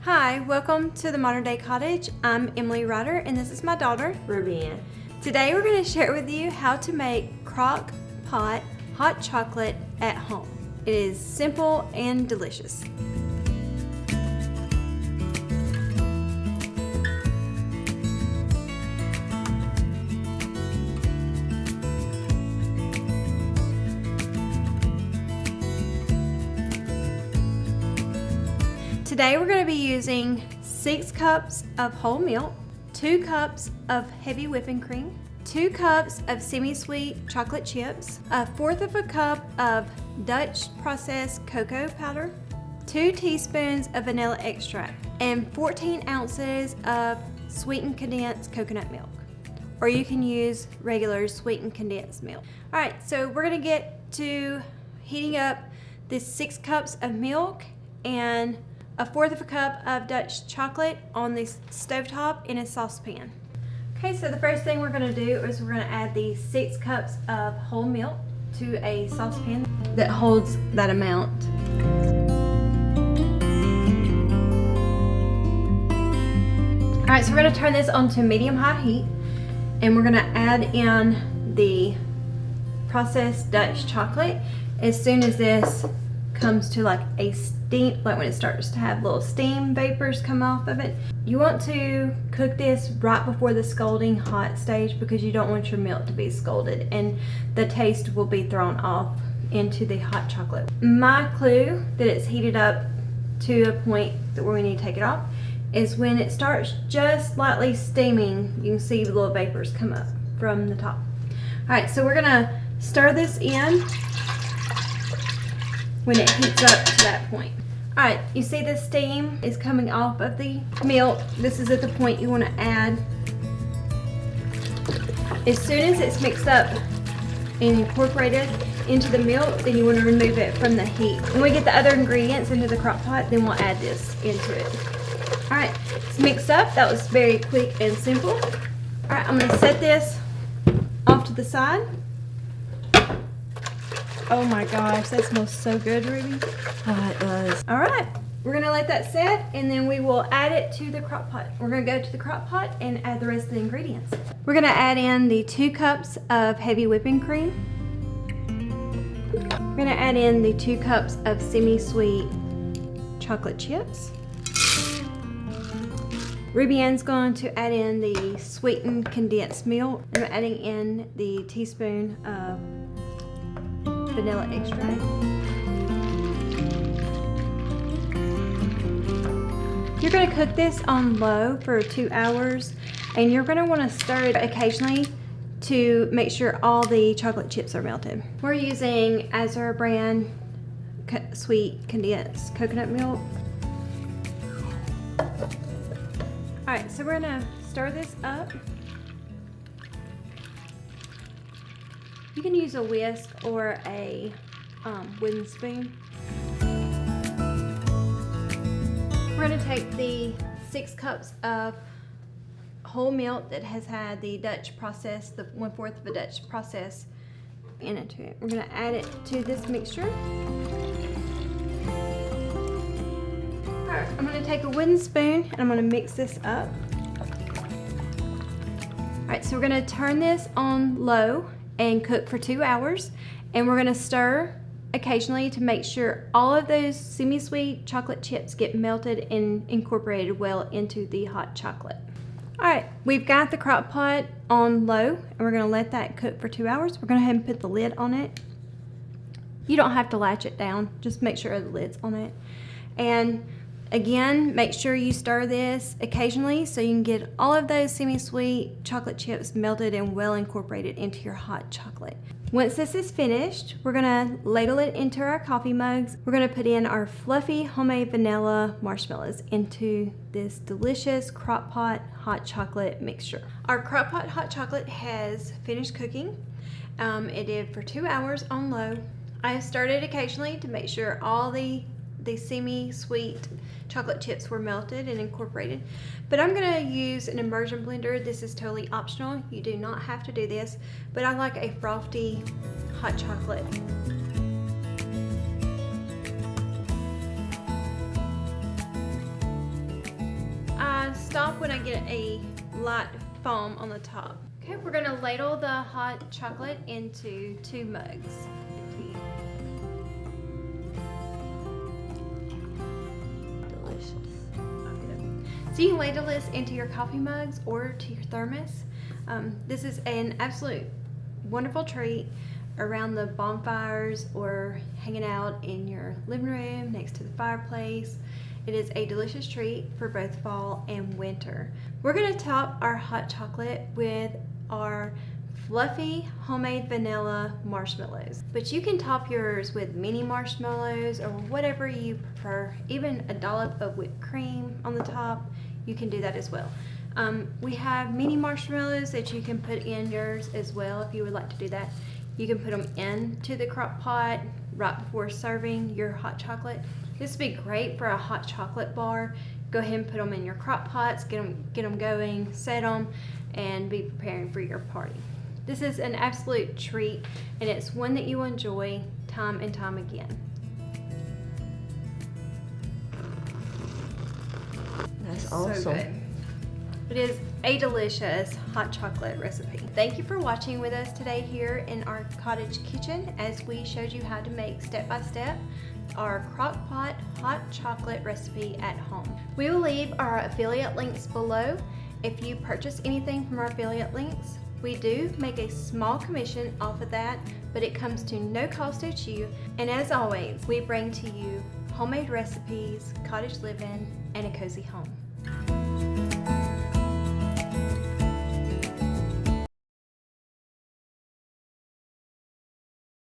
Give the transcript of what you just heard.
Hi, welcome to the Modern Day Cottage. I'm Emily Ryder and this is my daughter, Ruby Ann. Today we're going to share with you how to make Crock Pot Hot Chocolate at home. It is simple and delicious. Today we're going to be using 6 cups of whole milk, 2 cups of heavy whipping cream, 2 cups of semi-sweet chocolate chips, 1/4 of a cup of Dutch processed cocoa powder, 2 teaspoons of vanilla extract, and 14 ounces of sweetened condensed coconut milk. Or you can use regular sweetened condensed milk. Alright, so we're going to get to heating up this 6 cups of milk and 1/4 of a cup of Dutch chocolate on the stovetop in a saucepan. Okay, so the first thing we're going to do is we're going to add the 6 cups of whole milk to a saucepan that holds that amount. Alright, so we're going to turn this on to medium-high heat and we're going to add in the processed Dutch chocolate as soon as this comes to like a steam, like when it starts to have little steam vapors come off of it. You want to cook this right before the scalding hot stage because you don't want your milk to be scalded and the taste will be thrown off into the hot chocolate. My clue that it's heated up to a point where we need to take it off is when it starts just lightly steaming, you can see the little vapors come up from the top. Alright, so we're gonna stir this in when it heats up to that point. Alright, you see the steam is coming off of the milk. This is at the point you want to add. As soon as it's mixed up and incorporated into the milk, then you want to remove it from the heat. When we get the other ingredients into the crock pot, then we'll add this into it. Alright, it's mixed up. That was very quick and simple. Alright, I'm going to set this off to the side. Oh my gosh, that smells so good, Ruby. Oh, it does. All right, we're gonna let that set and then we will add it to the crock pot. We're gonna go to the crock pot and add the rest of the ingredients. We're gonna add in the 2 cups of heavy whipping cream. We're gonna add in the 2 cups of semi-sweet chocolate chips. Ruby Ann's going to add in the sweetened condensed milk. I'm adding in the teaspoon of vanilla extract. You're going to cook this on low for 2 hours and you're going to want to stir it occasionally to make sure all the chocolate chips are melted. We're using Azure brand sweet condensed coconut milk. Alright, so we're going to stir this up. You can use a whisk or a wooden spoon. We're going to take the 6 cups of whole milk that has had the Dutch process, the 1/4 of a Dutch process into it. We're going to add it to this mixture. Alright, I'm going to take a wooden spoon and I'm going to mix this up. Alright, so we're going to turn this on low and cook for 2 hours, and we're going to stir occasionally to make sure all of those semi-sweet chocolate chips get melted and incorporated well into the hot chocolate. Alright, we've got the crock pot on low and we're going to let that cook for 2 hours. We're going to go ahead and put the lid on it. You don't have to latch it down, just make sure the lid's on it. And again, make sure you stir this occasionally so you can get all of those semi-sweet chocolate chips melted and well incorporated into your hot chocolate. Once this is finished, we're gonna ladle it into our coffee mugs. We're gonna put in our fluffy homemade vanilla marshmallows into this delicious crock pot hot chocolate mixture. Our crock pot hot chocolate has finished cooking. It did for 2 hours on low. I have stirred it occasionally to make sure all the semi-sweet chocolate chips were melted and incorporated. But I'm going to use an immersion blender. This is totally optional. You do not have to do this, but I like a frothy hot chocolate. stop when I get a light foam on the top. Okay, we're gonna ladle the hot chocolate into 2 mugs. So you can ladle this into your coffee mugs or to your thermos. This is an absolute wonderful treat around the bonfires or hanging out in your living room next to the fireplace. It is a delicious treat for both fall and winter. We're gonna top our hot chocolate with our fluffy homemade vanilla marshmallows. But you can top yours with mini marshmallows or whatever you prefer, even a dollop of whipped cream on the top. You can do that as well. We have mini marshmallows that you can put in yours as well if you would like to do that. You can put them into the crock pot right before serving your hot chocolate. This would be great for a hot chocolate bar. Go ahead and put them in your crock pots, get them going, set them, and be preparing for your party. This is an absolute treat, and it's one that you will enjoy time and time again. That's awesome. So good. It is a delicious hot chocolate recipe. Thank you for watching with us today here in our cottage kitchen as we showed you how to make step by step our crock pot hot chocolate recipe at home. We will leave our affiliate links below. If you purchase anything from our affiliate links, we do make a small commission off of that, but it comes to no cost to you. And as always, we bring to you homemade recipes, cottage living, and a cozy home.